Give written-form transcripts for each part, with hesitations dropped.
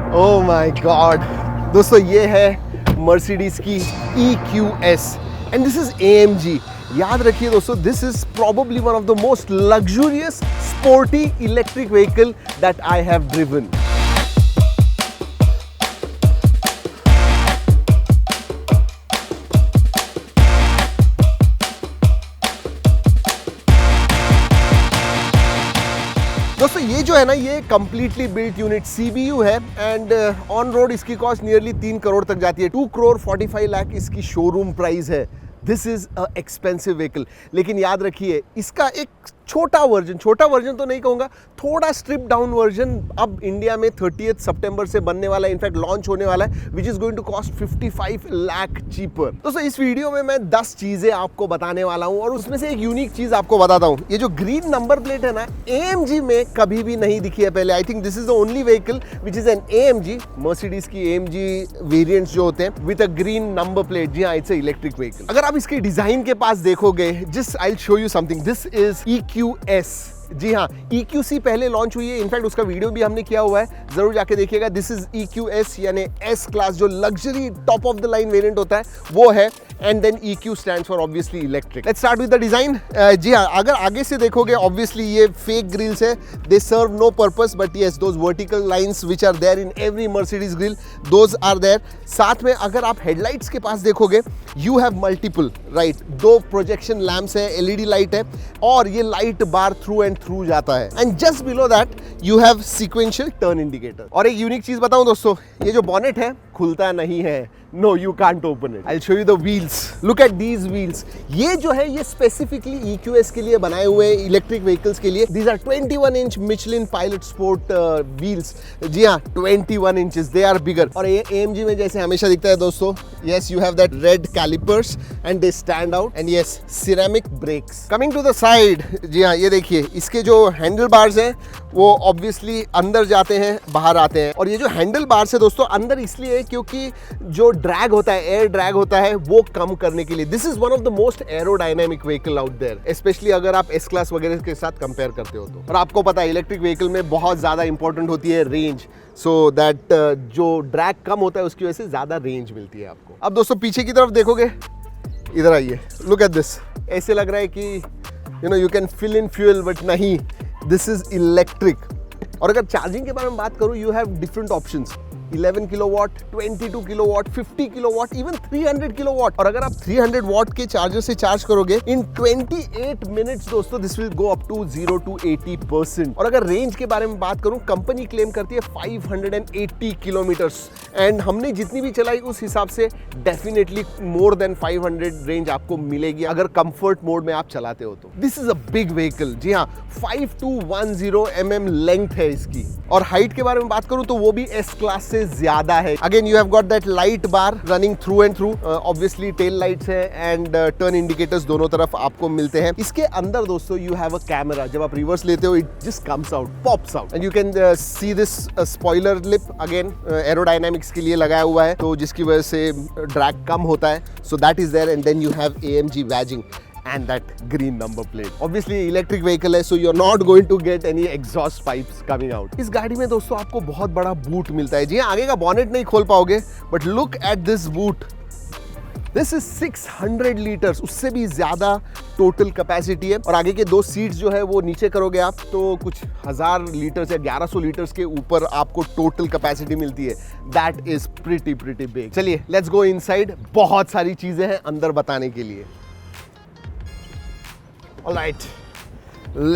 Oh my God दोस्तों, ये है मर्सिडीज की EQS and this is AMG। याद रखिए दोस्तों, this is probably one of the most luxurious sporty electric vehicle that I have driven. दोस्तों ये जो है ना, ये कंप्लीटली बिल्ट यूनिट CBU है एंड ऑन रोड इसकी कॉस्ट नियरली 3 करोड़ तक जाती है। 2 करोड़ 45 लाख इसकी शोरूम प्राइस है। This is a expensive vehicle, लेकिन याद रखिए इसका एक छोटा वर्जन तो नहीं कहूँगा, थोड़ा स्ट्रिप डाउन वर्जन अब इंडिया में 30 सितंबर से बनने वाला है, इनफैक्ट लॉन्च होने वाला है, which is going to cost 55 lakh cheaper. दोस्तों इस वीडियो में मैं 10 चीजें आपको बताने वाला हूं और उसमें से एक यूनिक चीज आपको बताता हूं। ये जो ग्रीन नंबर प्लेट है ना, AMG में कभी भी नहीं दिखी है पहले। I think this is the only vehicle which is an AMG, Mercedes की AMG वेरिएंट्स जो होते हैं with a green number plate. जी हाँ, इट्स इलेक्ट्रिक व्हीकल। अगर आप इसके डिजाइन के पास देखोगे, जिस आई will show you something, this is EQS। जी हाँ, EQC पहले लॉन्च हुई है, इनफैक्ट उसका वीडियो भी हमने किया हुआ है, जरूर जाके देखिएगा। दिस इज EQS यानी S क्लास, जो luxury top of the line variant होता है वो है, and then EQ stands for obviously electric. Let's start with the design. जी हाँ, अगर आगे से देखोगे ऑब्वियसली ये फेक ग्रिल्स है, they serve no purpose, but yes those vertical lines which are there in every Mercedes grill, those are there. साथ में अगर आप हेडलाइट्स के पास देखोगे, you have multiple right, 2 projection lamps है, LED लाइट है, और ये light bar through and through जाता है, and just below that you have sequential turn indicator. और एक यूनिक चीज बताऊं दोस्तों, ये जो बॉनेट है खुलता नहीं है, no you can't open it. I will show you the wheels, look at these wheels. ये जो है ये स्पेसिफिकली EQS के लिए बनाए हुए इलेक्ट्रिक व्हीकल्स के लिए। These are 21 inch Michelin pilot sport wheels. जी हाँ, 21 इंचेस, दे आर बिगर। और ये AMG में जैसे हमेशा दिखता है दोस्तों, yes you have that red calipers and they stand out, and yes ceramic brakes. Coming to the side, जी हाँ ये देखिए, इसके जो हैंडल बार्स हैं वो ऑब्वियसली अंदर जाते हैं बाहर आते हैं। और ये जो हैंडल बार्स है दोस्तों अंदर इसलिए क्योंकि जो ड्रैग होता है, एयर ड्रैग होता है, वो कम करने के लिए। This is one of the most aerodynamic vehicle out there, specially अगर आप S क्लास वगैरह के साथ कंपेयर करते हो तो। और आपको पता है इलेक्ट्रिक व्हीकल में बहुत ज्यादा इंपॉर्टेंट होती है रेंज, सो दैट जो ड्रैग कम होता है उसकी वजह से ज्यादा रेंज मिलती है आपको। अब दोस्तों पीछे की तरफ देखोगे, इधर आइए, लुक एट दिस। ऐसे लग रहा है कि you know you can fill in fuel, but नहीं, दिस इज इलेक्ट्रिक। और अगर चार्जिंग के बारे में बात करूं, you have different options, 11 kilowatt, 22 kilowatt, 50 kilowatt, even 300 kilowatt. और अगर आप 300 वाट के चार्जर से चार्ज करोगे इन 28 मिनट्स दोस्तों, this will go up to 0 to 80%। और अगर रेंज के बारे में बात करूं, कंपनी क्लेम करती है 580 किलोमीटर्स, एंड हमने जितनी भी चलाई उस हिसाब से डेफिनेटली मोर देन 500 रेंज आपको मिलेगी अगर कंफर्ट मोड में आप चलाते हो तो। This is a big vehicle. जी हाँ, 5210 mm लेंथ है इसकी। और हाइट के बारे में बात करूं तो वो भी S क्लास से ज्यादा है। Again you have got that light bar running through and through, obviously tail lights है एंड टर्न इंडिकेटर्स दोनों तरफ आपको मिलते हैं। इसके अंदर दोस्तों यू हैव अ कैमरा, जब आप रिवर्स लेते हो it just comes out, pops out, and you can see this spoiler lip, again aerodynamics के लिए लगाया हुआ है, तो जिसकी वजह से ड्रैग कम होता है, so that is there. And then you have AMG badging and that green number plate. Obviously electric vehicle है, so you're not going to get any exhaust pipes coming out. इस गाड़ी में दोस्तों आपको बहुत बड़ा बूट मिलता है। जी हाँ, आगे का बॉनेट नहीं खोल पाओगे, but look at this boot. This is 600 litres, उससे भी ज्यादा टोटल कैपेसिटी है। और आगे के 2 सीट्स जो है वो नीचे करोगे आप तो कुछ 1000 लीटर्स या 1100 लीटर्स के ऊपर आपको टोटल कैपेसिटी मिलती है। That is pretty big. चलिए लेट्स गो इनसाइड, बहुत सारी चीजें हैं अंदर बताने के लिए। Alright,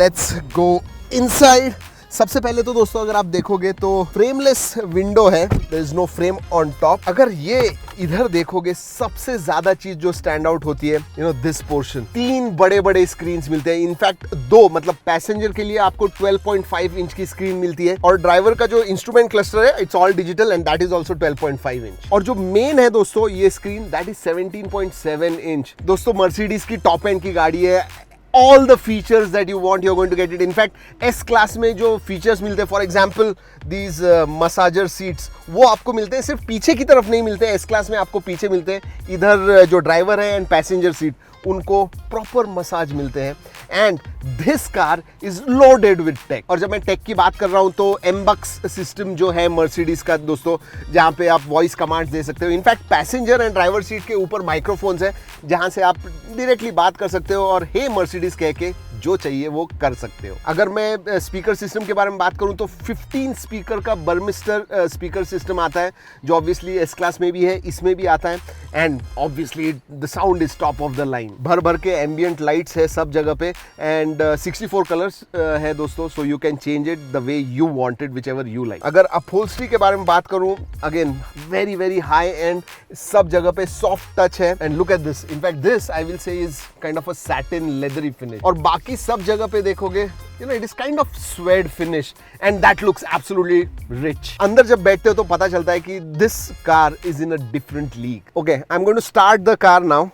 let's go inside. सबसे पहले तो दोस्तों अगर आप देखोगे तो फ्रेमलेस विंडो है, there is no frame on top। अगर ये इधर देखोगे, सबसे ज्यादा चीज जो स्टैंड आउट होती है, यू नो दिस पोर्शन, 3 बड़े बड़े स्क्रीन मिलते हैं। इनफैक्ट 2, मतलब पैसेंजर के लिए आपको 12.5 इंच की स्क्रीन मिलती है, और ड्राइवर का जो इंस्ट्रूमेंट क्लस्टर है it's all digital and that is also 12.5 inch. और जो मेन है दोस्तों ये स्क्रीन, दैट इज 17.7 इंच। दोस्तों मर्सिडीज की टॉप एंड की गाड़ी है, all the features that you want you're going to get it. In fact S class में जो फीचर्स मिलते हैं, for example these massager seats, वो आपको मिलते हैं, सिर्फ पीछे की तरफ नहीं मिलते हैं। S क्लास में आपको पीछे मिलते हैं, इधर जो ड्राइवर है एंड पैसेंजर सीट उनको प्रॉपर मसाज मिलते हैं and this car is loaded with tech. और जब मैं टेक की बात कर रहा हूं तो एम्बक्स सिस्टम जो है मर्सिडीज का दोस्तों, जहां पे आप वॉइस कमांड दे सकते हो। In fact passenger and driver seat के ऊपर माइक्रोफोन्स है जहां से आप डायरेक्टली बात कर सकते हो और हे मर्सिडीज कह के जो चाहिए वो कर सकते हो। अगर मैं स्पीकर सिस्टम के बारे में बात करूं तो 15 स्पीकर का बर्मिस्टर स्पीकर सिस्टम आता है जो ऑब्वियसली एस क्लास में भी है, इसमें भी आता है and obviously the sound is top of the line. भर भर के एम्बियंट लाइट्स है सब जगह पे एंड 64 कलर्स है दोस्तों, so you can change it the way you want it, which ever you like. अगर अपहोल्स्ट्री के बारे में बात करूं, again very very high and, सब जगह पे सॉफ्ट टच है and look at this, in fact this I will say is kind of a satin leathery finish. और बाकी सब जगह पे देखोगे you know it is kind of swayed finish and that looks absolutely rich. अंदर जब बैठते हो तो पता चलता है कि this car is in a different league. Okay, I am going to start the car now.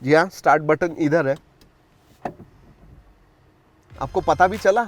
जी हाँ, स्टार्ट बटन इधर है। आपको पता भी चला?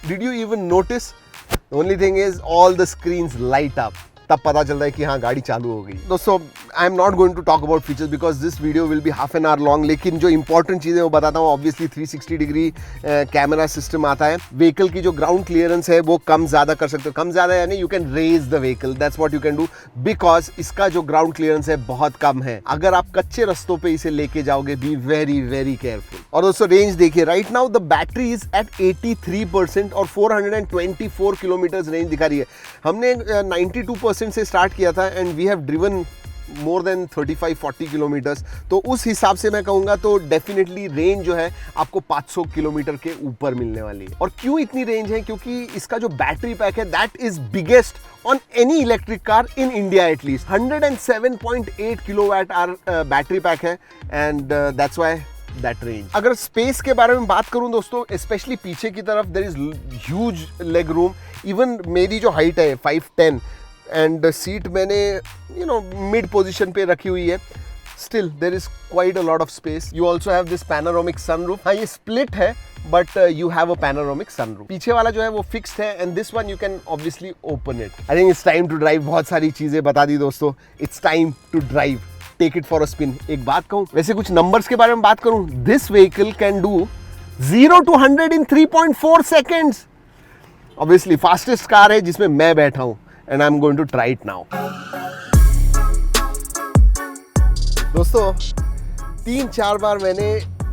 Did you even notice? The only thing is all the screens light up, तब पता चलता है कि हाँ गाड़ी चालू हो गई। दोस्तों I am not going to talk about features because this video will be half an hour long, लेकिन जो इंपॉर्टेंट चीज़ें वो बताता हूँ। ऑब्वियसली 360 डिग्री कैमरा सिस्टम आता है। व्हीकल की जो ग्राउंड क्लियरेंस है वो कम ज़्यादा कर सकते हो। कम ज़्यादा यानी you can raise the vehicle, that's what you can do, because इसका जो ग्राउंड क्लियरेंस है बहुत कम है। अगर आप कच्चे रस्तों पे इसे लेके जाओगे, बी वेरी वेरी केयरफुल। और दोस्तों रेंज देखिए, right now the battery is at 83% और 424 किलोमीटर रेंज दिखा रही है। हमने 92% से स्टार्ट किया था and we have driven more than 35-40 kilometres, तो उस हिसाब से मैं कहूँगा तो डेफिनेटली रेंज जो है आपको 500 किलोमीटर के ऊपर मिलने वाली है। और क्यों इतनी रेंज है? क्योंकि इसका जो बैटरी पैक है that is biggest on any electric car in India at least. 107.8 kilowatt hour battery pack है and that's why that range. अगर स्पेस के बारे में बात करूं दोस्तों, स्पेशली पीछे की तरफ there is huge leg room. Even मेरी जो हाइट है 5'10" एंड सीट मैंने यू नो मिड पोजीशन पे रखी हुई है, still there is quite a lot of space. You also have this panoramic sunroof. हाँ, ये स्प्लिट है but you have a panoramic sunroof. पीछे वाला जो है वो फिक्स्ड है and this one you can obviously open it. I think it's time to drive. बहुत सारी चीजें बता दी दोस्तों, it's time to drive, take it for a spin. एक बात कहूं, वैसे कुछ नंबर्स के बारे में बात करूं, this vehicle can do 0 to 100 in 3.4 seconds। Obviously fastest car है जिसमें मैं बैठा हूं and I'm going to try it now। दोस्तों 3-4 बार मैंने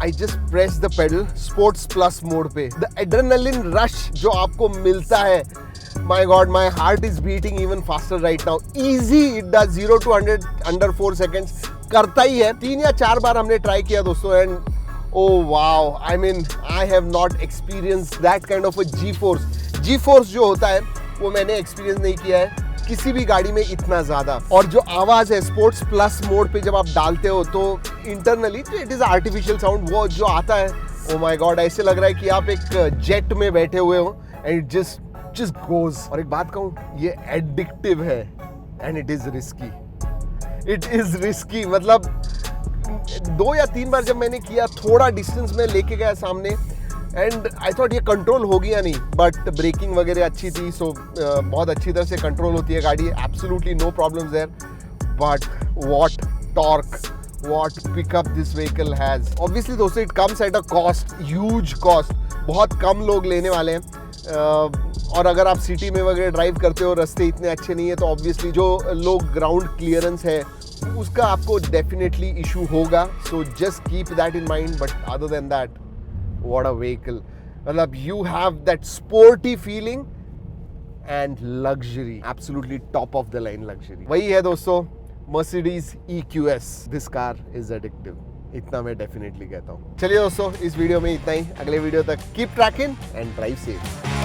I just press the pedal sports plus mode पे। The adrenaline rush जो आपको मिलता है, my God, my heart is beating even faster right now। Easy it does 0 to 100 under 4 seconds करता ही है। 3 या 4 बार हमने ट्राई किया दोस्तों and oh wow, I mean I have not experienced that kind of a G-force। G-force जो होता है वो मैंने एक्सपीरियंस नहीं किया है किसी भी गाड़ी में इतना ज्यादा। और जो आवाज है स्पोर्ट्स प्लस मोड पे जब आप डालते हो तो internally it is artificial sound, वो जो आता है ओ माय गॉड, ऐसे लग रहा है कि आप एक जेट में बैठे हुए हो एंड इट जस्ट गोज। और एक बात कहूं, ये एडिक्टिव है and it is risky. It is risky मतलब 2 या 3 बार जब मैंने किया, थोड़ा डिस्टेंस में लेके गया सामने एंड आई थॉट ये कंट्रोल हो गया नहीं, बट ब्रेकिंग वगैरह अच्छी थी, सो बहुत अच्छी तरह से कंट्रोल होती है गाड़ी, absolutely no problems there. But what torque, what pickup this vehicle has. Obviously दोस्तों it comes at a cost, huge cost. बहुत कम लोग लेने वाले हैं और अगर आप सिटी में वगैरह ड्राइव करते हो, रास्ते इतने अच्छे नहीं है, तो ऑब्वियसली जो लोग ग्राउंड क्लियरेंस है उसका आपको डेफिनेटली इशू होगा, so just keep that in mind. But other than that, what a vehicle, मतलब you have that sporty feeling and luxury, absolutely top of the line luxury। वही है दोस्तों Mercedes EQS, this car is addictive, इतना मैं definitely कहता हूँ। चलिए दोस्तों इस वीडियो में इतना ही, अगले वीडियो तक keep trekking and drive safe.